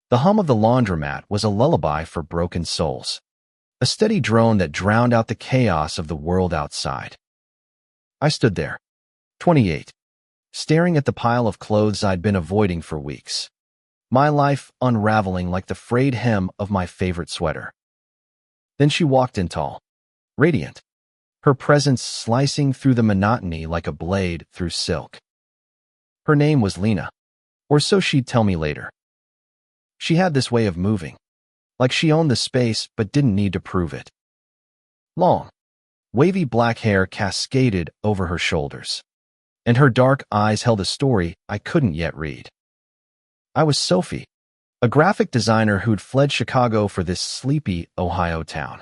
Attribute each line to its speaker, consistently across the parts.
Speaker 1: The hum of the laundromat was a lullaby for broken souls, a steady drone that drowned out the chaos of the world outside. I stood there, 28, staring at the pile of clothes I'd been avoiding for weeks, my life unraveling like the frayed hem of my favorite sweater. Then she walked in tall, radiant, her presence slicing through the monotony like a blade through silk. Her name was Lena, or so she'd tell me later. She had this way of moving, like she owned the space but didn't need to prove it. Long, wavy black hair cascaded over her shoulders, and her dark eyes held a story I couldn't yet read. I was Sophie, a graphic designer who'd fled Chicago for this sleepy Ohio town,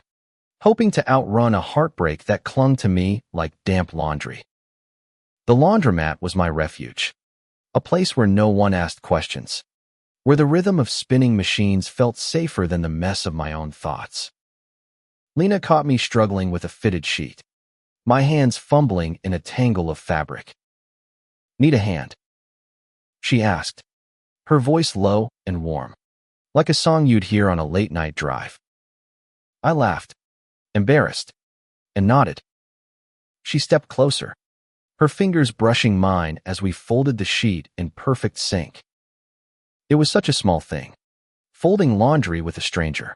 Speaker 1: hoping to outrun a heartbreak that clung to me like damp laundry. The laundromat was my refuge, a place where no one asked questions, where the rhythm of spinning machines felt safer than the mess of my own thoughts. Lena caught me struggling with a fitted sheet, my hands fumbling in a tangle of fabric. "Need a hand?" she asked, her voice low and warm, like a song you'd hear on a late-night drive. I laughed, embarrassed, and nodded. She stepped closer, her fingers brushing mine as we folded the sheet in perfect sync. It was such a small thing, folding laundry with a stranger,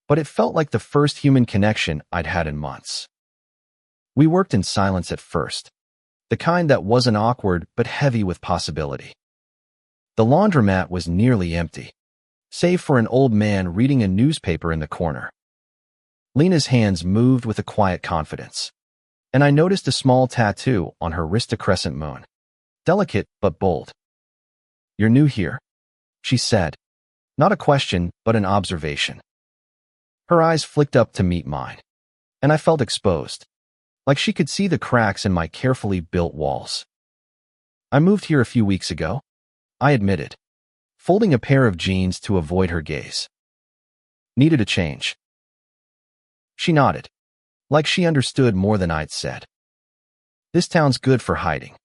Speaker 1: but it felt like the first human connection I'd had in months. We worked in silence at first, the kind that wasn't awkward but heavy with possibility. The laundromat was nearly empty, save for an old man reading a newspaper in the corner. Lena's hands moved with a quiet confidence, and I noticed a small tattoo on her wrist, a crescent moon, delicate but bold. "You're new here," she said, not a question but an observation. Her eyes flicked up to meet mine, and I felt exposed, like she could see the cracks in my carefully built walls. "I moved here a few weeks ago," I admitted, folding a pair of jeans to avoid her gaze. "Needed a change." She nodded, like she understood more than I'd said. "This town's good for hiding,"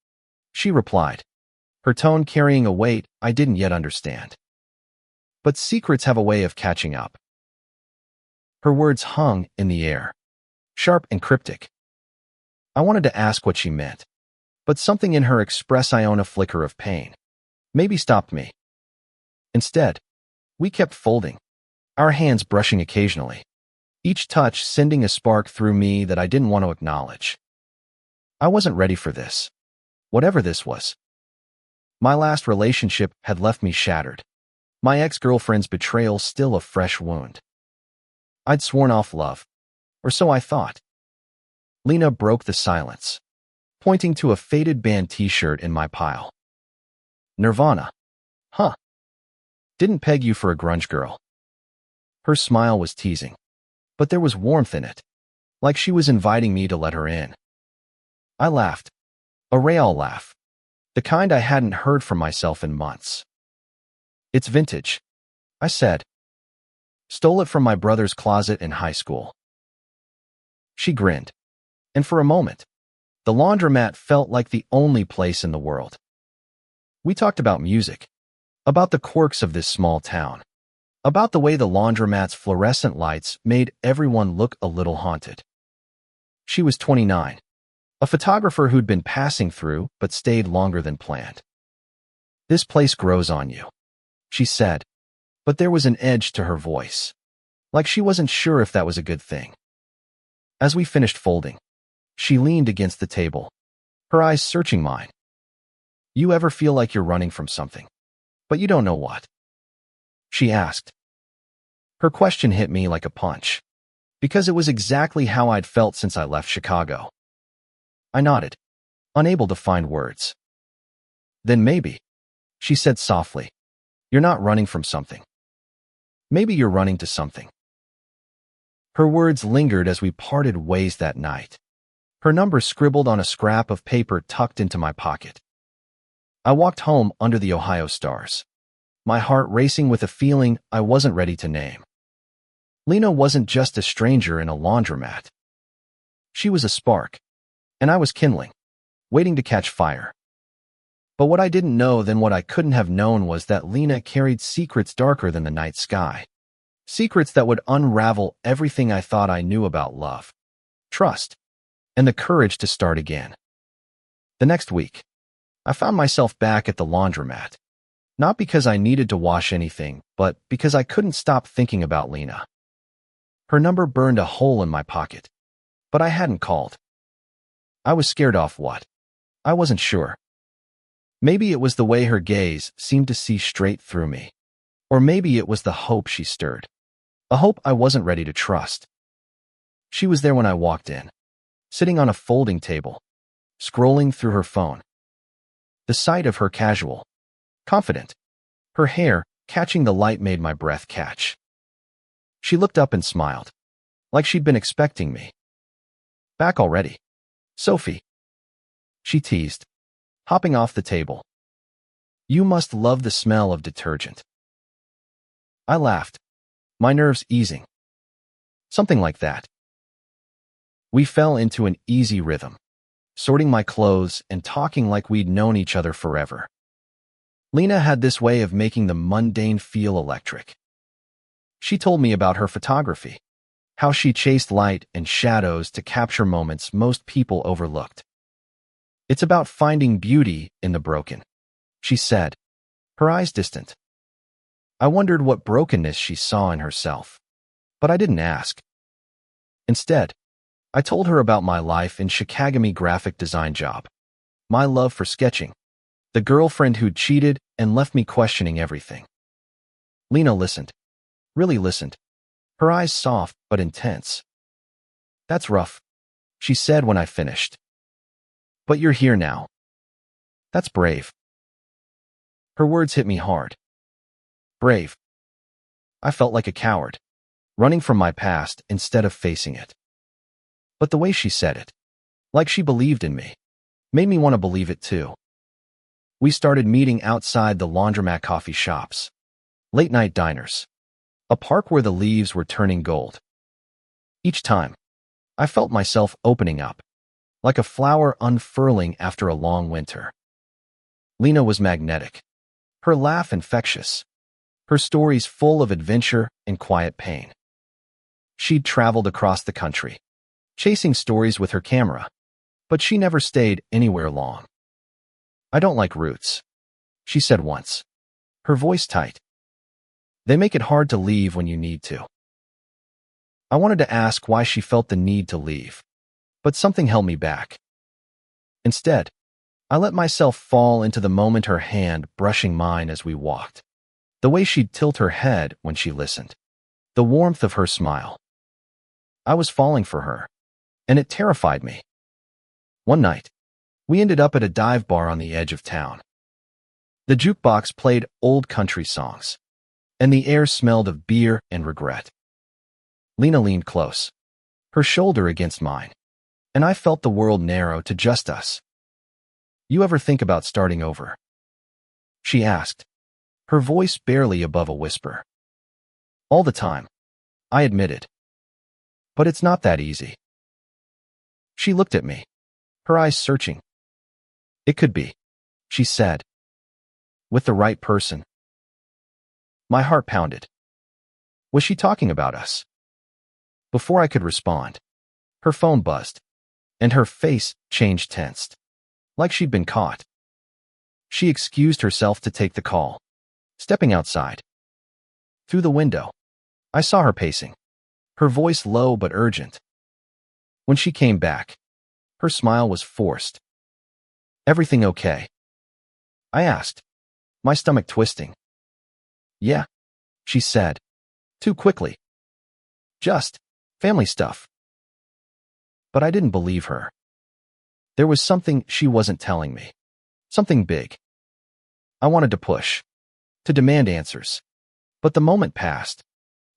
Speaker 1: she replied, her tone carrying a weight I didn't yet understand. "But secrets have a way of catching up." Her words hung in the air, sharp and cryptic. I wanted to ask what she meant, but something in her expression, a flicker of pain, maybe stopped me. Instead, we kept folding, our hands brushing occasionally, each touch sending a spark through me that I didn't want to acknowledge. I wasn't ready for this, whatever this was. My last relationship had left me shattered, my ex-girlfriend's betrayal still a fresh wound. I'd sworn off love, or so I thought. Lena broke the silence, pointing to a faded band t-shirt in my pile. "Nirvana. Huh. Didn't peg you for a grunge girl." Her smile was teasing, but there was warmth in it, like she was inviting me to let her in. I laughed, a real laugh, the kind I hadn't heard from myself in months. "It's vintage," I said. "Stole it from my brother's closet in high school." She grinned, and for a moment, the laundromat felt like the only place in the world. We talked about music, about the quirks of this small town, about the way the laundromat's fluorescent lights made everyone look a little haunted. She was 29, a photographer who'd been passing through but stayed longer than planned. "This place grows on you," she said, but there was an edge to her voice, like she wasn't sure if that was a good thing. As we finished folding, she leaned against the table, her eyes searching mine. "You ever feel like you're running from something, but you don't know what?" she asked. Her question hit me like a punch, because it was exactly how I'd felt since I left Chicago. I nodded, unable to find words. "Then maybe," she said softly, "you're not running from something. Maybe you're running to something." Her words lingered as we parted ways that night, her number scribbled on a scrap of paper tucked into my pocket. I walked home under the Ohio stars, my heart racing with a feeling I wasn't ready to name. Lena wasn't just a stranger in a laundromat. She was a spark, and I was kindling, waiting to catch fire. But what I didn't know then what I couldn't have known was that Lena carried secrets darker than the night sky. Secrets that would unravel everything I thought I knew about love, trust, and the courage to start again. The next week, I found myself back at the laundromat. Not because I needed to wash anything, but because I couldn't stop thinking about Lena. Her number burned a hole in my pocket, but I hadn't called. I was scared off what? I wasn't sure. Maybe it was the way her gaze seemed to see straight through me. Or maybe it was the hope she stirred. A hope I wasn't ready to trust. She was there when I walked in, sitting on a folding table, scrolling through her phone. The sight of her casual, confident, her hair catching the light made my breath catch. She looked up and smiled, like she'd been expecting me. Back already, Sophie? She teased, hopping off the table. You must love the smell of detergent. I laughed, my nerves easing. Something like that. We fell into an easy rhythm, sorting my clothes and talking like we'd known each other forever. Lena had this way of making the mundane feel electric. She told me about her photography, how she chased light and shadows to capture moments most people overlooked. It's about finding beauty in the broken, she said, her eyes distant. I wondered what brokenness she saw in herself, but I didn't ask. Instead, I told her about my life in Shikagami graphic design job, my love for sketching, the girlfriend who'd cheated and left me questioning everything. Lena listened, really listened, her eyes soft but intense. That's rough, she said when I finished. But you're here now. That's brave. Her words hit me hard. Brave. I felt like a coward, running from my past instead of facing it. But the way she said it, like she believed in me, made me want to believe it too. We started meeting outside the laundromat coffee shops, late-night diners, a park where the leaves were turning gold. Each time, I felt myself opening up, like a flower unfurling after a long winter. Lena was magnetic, her laugh infectious, her stories full of adventure and quiet pain. She'd traveled across the country, chasing stories with her camera, but she never stayed anywhere long. I don't like roots, she said once, her voice tight. They make it hard to leave when you need to. I wanted to ask why she felt the need to leave, but something held me back. Instead, I let myself fall into the moment, her hand brushing mine as we walked, the way she'd tilt her head when she listened, the warmth of her smile. I was falling for her, and it terrified me. One night, we ended up at a dive bar on the edge of town. The jukebox played old country songs, and the air smelled of beer and regret. Lena leaned close, her shoulder against mine, and I felt the world narrow to just us. You ever think about starting over? She asked, her voice barely above a whisper. All the time, I admitted. But it's not that easy. She looked at me, her eyes searching. It could be, she said. With the right person. My heart pounded. Was she talking about us? Before I could respond, her phone buzzed, and her face changed tensed, like she'd been caught. She excused herself to take the call, stepping outside. Through the window, I saw her pacing, her voice low but urgent. When she came back, her smile was forced. Everything okay? I asked, my stomach twisting. Yeah, she said, too quickly. Just family stuff. But I didn't believe her. There was something she wasn't telling me, something big. I wanted to push, to demand answers. But the moment passed,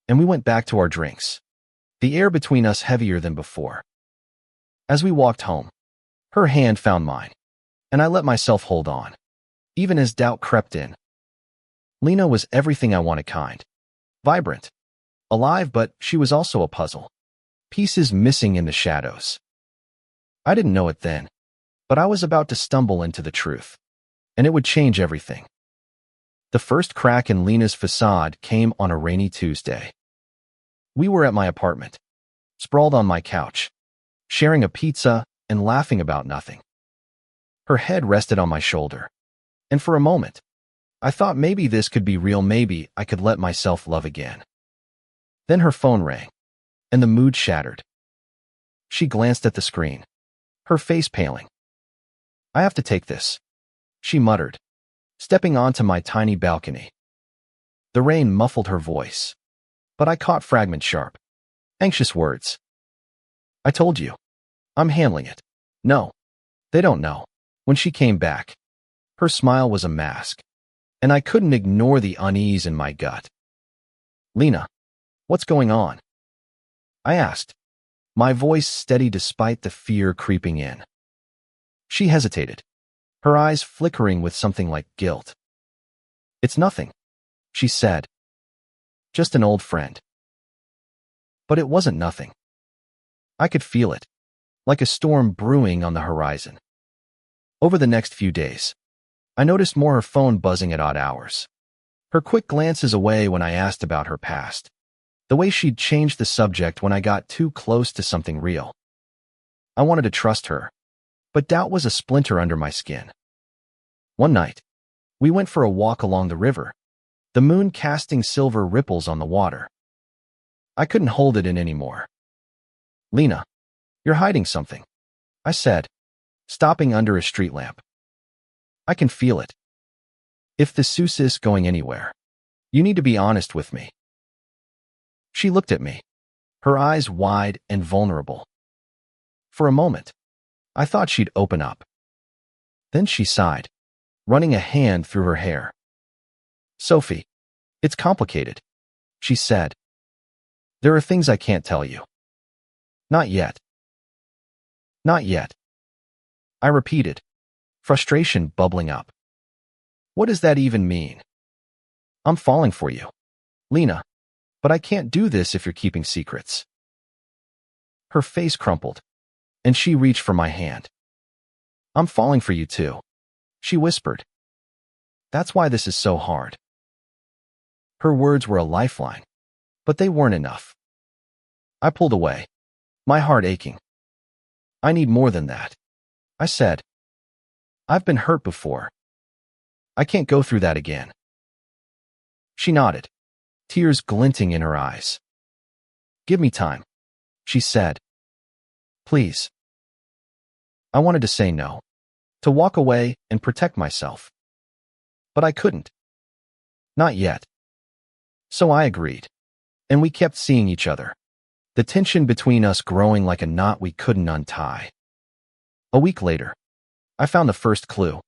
Speaker 1: and we went back to our drinks, the air between us heavier than before. As we walked home, her hand found mine, and I let myself hold on, even as doubt crept in. Lena was everything I wanted, kind, vibrant, alive, but she was also a puzzle, pieces missing in the shadows. I didn't know it then, but I was about to stumble into the truth. and it would change everything. The first crack in Lena's facade came on a rainy Tuesday. We were at my apartment, sprawled on my couch, sharing a pizza and laughing about nothing. Her head rested on my shoulder, and for a moment, I thought maybe this could be real, maybe I could let myself love again. Then her phone rang, and the mood shattered. She glanced at the screen, her face paling. "I have to take this," she muttered, stepping onto my tiny balcony. The rain muffled her voice, but I caught fragments sharp, anxious words. "I told you. I'm handling it." "No, they don't know." When she came back, her smile was a mask, and I couldn't ignore the unease in my gut. "Lena, what's going on?" I asked, my voice steady despite the fear creeping in. She hesitated, her eyes flickering with something like guilt. "It's nothing," she said. "Just an old friend." But it wasn't nothing. I could feel it, like a storm brewing on the horizon. Over the next few days, I noticed more her phone buzzing at odd hours, her quick glances away when I asked about her past, the way she'd changed the subject when I got too close to something real. I wanted to trust her, but doubt was a splinter under my skin. One night, we went for a walk along the river, the moon casting silver ripples on the water. I couldn't hold it in anymore. "Lena, you're hiding something," I said, stopping under a street lamp. "I can feel it. If this is going anywhere, you need to be honest with me." She looked at me, her eyes wide and vulnerable. For a moment, I thought she'd open up. Then she sighed, running a hand through her hair. "Sophie, it's complicated," she said. "There are things I can't tell you." "Not yet." "Not yet," I repeated, frustration bubbling up. What does that even mean? "I'm falling for you, Lena, but I can't do this if you're keeping secrets." Her face crumpled, and she reached for my hand. "I'm falling for you too," she whispered. "That's why this is so hard." Her words were a lifeline, but they weren't enough. I pulled away, my heart aching. "I need more than that," I said. "I've been hurt before. I can't go through that again." She nodded, tears glinting in her eyes. "Give me time," she said. "Please." I wanted to say no, to walk away and protect myself. But I couldn't. Not yet. So I agreed, and we kept seeing each other, the tension between us growing like a knot we couldn't untie. A week later, I found the first clue.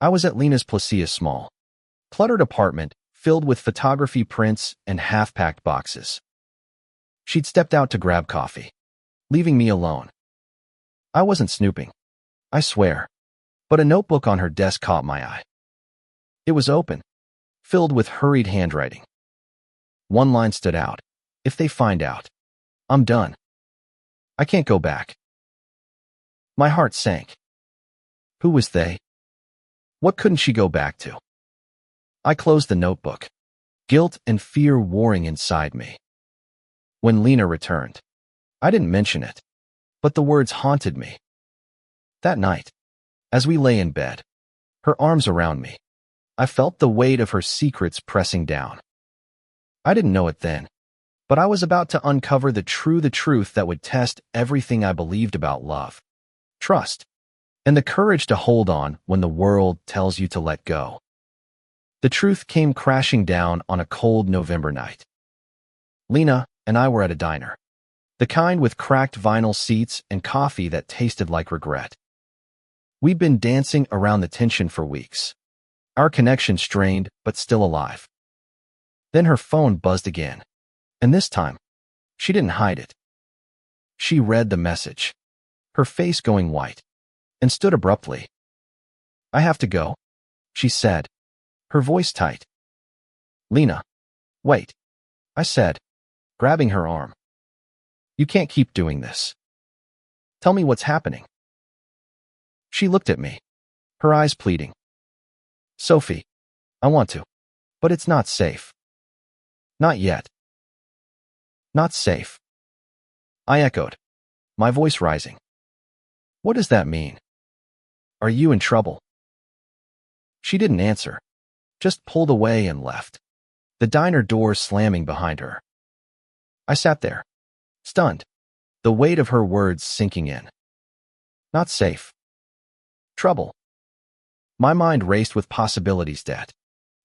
Speaker 1: I was at Lena's Placia's small, cluttered apartment filled with photography prints and half-packed boxes. She'd stepped out to grab coffee, leaving me alone. I wasn't snooping, I swear, but a notebook on her desk caught my eye. It was open, filled with hurried handwriting. One line stood out. "If they find out, I'm done. I can't go back." My heart sank. Who was they? What couldn't she go back to? I closed the notebook, guilt and fear warring inside me. When Lena returned, I didn't mention it, but the words haunted me. That night, as we lay in bed, her arms around me, I felt the weight of her secrets pressing down. I didn't know it then, but I was about to uncover the truth that would test everything I believed about love, trust, and the courage to hold on when the world tells you to let go. The truth came crashing down on a cold November night. Lena and I were at a diner, the kind with cracked vinyl seats and coffee that tasted like regret. We'd been dancing around the tension for weeks, our connection strained but still alive. Then her phone buzzed again, and this time, she didn't hide it. She read the message, her face going white, and stood abruptly. "I have to go," she said, her voice tight. "Lena, wait," I said, grabbing her arm. "You can't keep doing this. Tell me what's happening." She looked at me, her eyes pleading. Sophie, I want to. But it's not safe. Not yet. Not safe. I echoed, my voice rising. What does that mean? Are you in trouble? She didn't answer, just pulled away and left, the diner door slamming behind her. I sat there, stunned, the weight of her words sinking in. Not safe. Trouble. My mind raced with possibilities. Debt.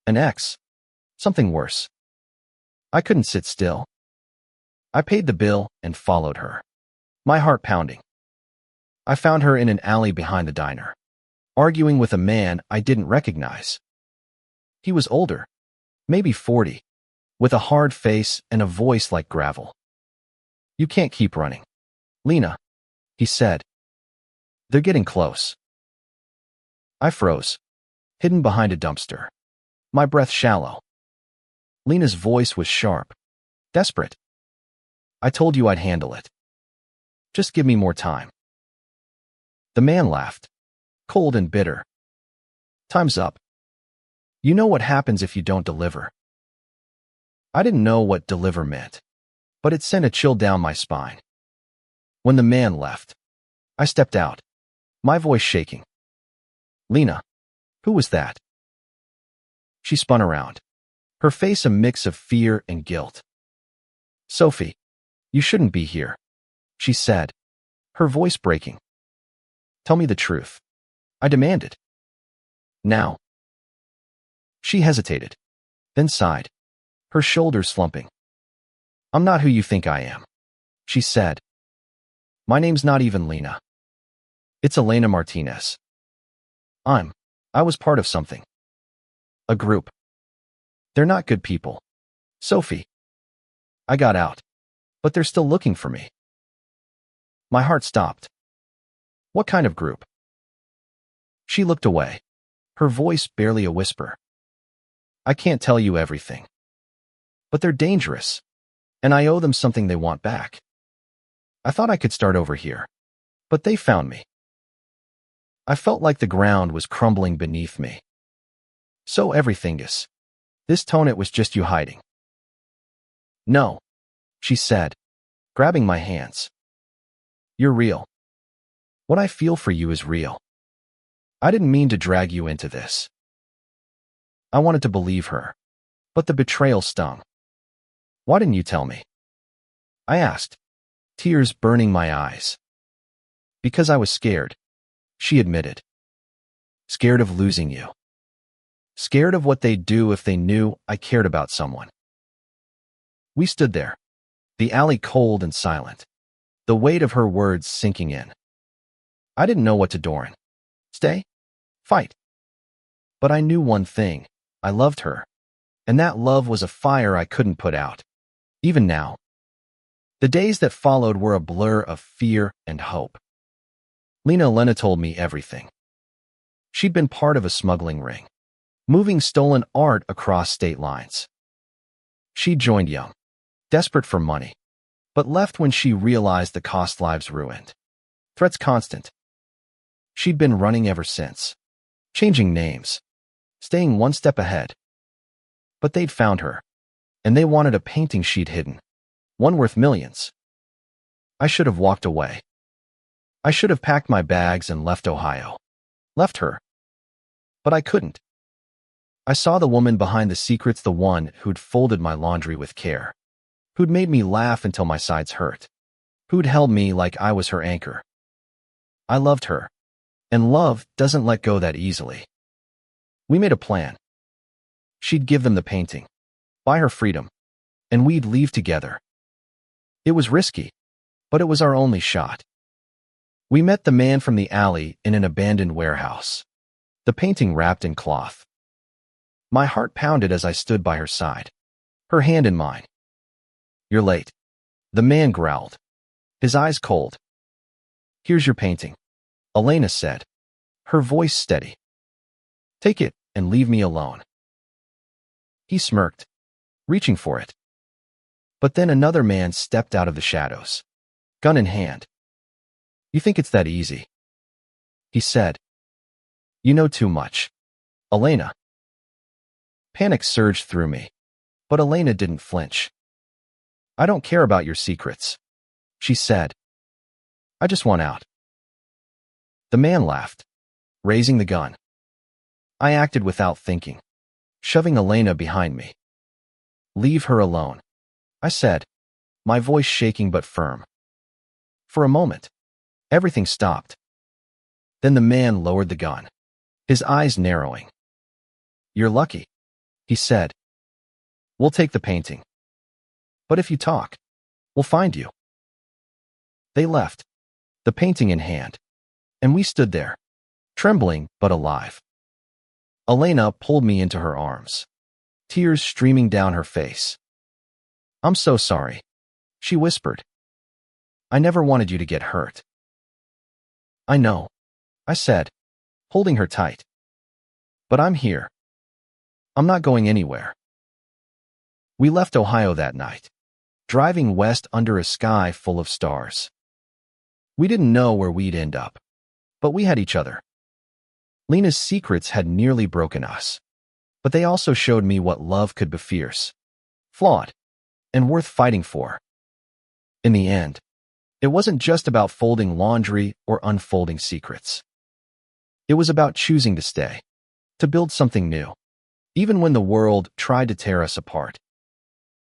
Speaker 1: An ex. Something worse. I couldn't sit still. I paid the bill and followed her, my heart pounding. I found her in an alley behind the diner, arguing with a man I didn't recognize. He was older, maybe 40, with a hard face and a voice like gravel. You can't keep running, Lena, he said. They're getting close. I froze, hidden behind a dumpster, my breath shallow. Lena's voice was sharp, desperate. I told you I'd handle it. Just give me more time. The man laughed, cold and bitter. Time's up. You know what happens if you don't deliver. I didn't know what deliver meant, but it sent a chill down my spine. When the man left, I stepped out, my voice shaking. Lena, who was that? She spun around, her face a mix of fear and guilt. Sophie, you shouldn't be here, she said, her voice breaking. Tell me the truth, I demanded. Now. She hesitated, then sighed, her shoulders slumping. I'm not who you think I am, she said. My name's not even Lena. It's Elena Martinez. I was part of something. A group. They're not good people. Sophie. I got out, but they're still looking for me. My heart stopped. What kind of group? She looked away, her voice barely a whisper. I can't tell you everything. But they're dangerous, and I owe them something they want back. I thought I could start over here, but they found me. I felt like the ground was crumbling beneath me. So everything is. This tone, it was just you hiding. No, she said, grabbing my hands. You're real. What I feel for you is real. I didn't mean to drag you into this. I wanted to believe her, but the betrayal stung. Why didn't you tell me? I asked, tears burning my eyes. Because I was scared, she admitted. Scared of losing you. Scared of what they'd do if they knew I cared about someone. We stood there, the alley cold and silent, the weight of her words sinking in. I didn't know what to do. Stay? Fight? But I knew one thing, I loved her, and that love was a fire I couldn't put out, even now. The days that followed were a blur of fear and hope. Lena told me everything. She'd been part of a smuggling ring, moving stolen art across state lines. She joined young, desperate for money, but left when she realized the cost lives ruined. Threats constant. She'd been running ever since, changing names, staying one step ahead. But they'd found her, and they wanted a painting she'd hidden, one worth millions. I should have walked away. I should have packed my bags and left Ohio. Left her. But I couldn't. I saw the woman behind the secrets, the one who'd folded my laundry with care, who'd made me laugh until my sides hurt, who'd held me like I was her anchor. I loved her, and love doesn't let go that easily. We made a plan. She'd give them the painting, buy her freedom, and we'd leave together. It was risky, but it was our only shot. We met the man from the alley in an abandoned warehouse, the painting wrapped in cloth. My heart pounded as I stood by her side, her hand in mine. You're late, the man growled, his eyes cold. Here's your painting, Elena said, her voice steady. Take it and leave me alone. He smirked, reaching for it. But then another man stepped out of the shadows, gun in hand. You think it's that easy? He said. You know too much, Elena. Panic surged through me, but Elena didn't flinch. "I don't care about your secrets," she said. "I just want out." The man laughed, raising the gun. I acted without thinking, shoving Elena behind me. "Leave her alone," I said, my voice shaking but firm. For a moment, everything stopped. Then the man lowered the gun, his eyes narrowing. "You're lucky," he said. "We'll take the painting. But if you talk, we'll find you." They left, the painting in hand, and we stood there, trembling but alive. Elena pulled me into her arms, tears streaming down her face. "I'm so sorry," she whispered. "I never wanted you to get hurt." "I know," I said, holding her tight. "But I'm here. I'm not going anywhere." We left Ohio that night, driving west under a sky full of stars. We didn't know where we'd end up, but we had each other. Lena's secrets had nearly broken us, but they also showed me what love could be: fierce, flawed, and worth fighting for. In the end, it wasn't just about folding laundry or unfolding secrets. It was about choosing to stay, to build something new, even when the world tried to tear us apart.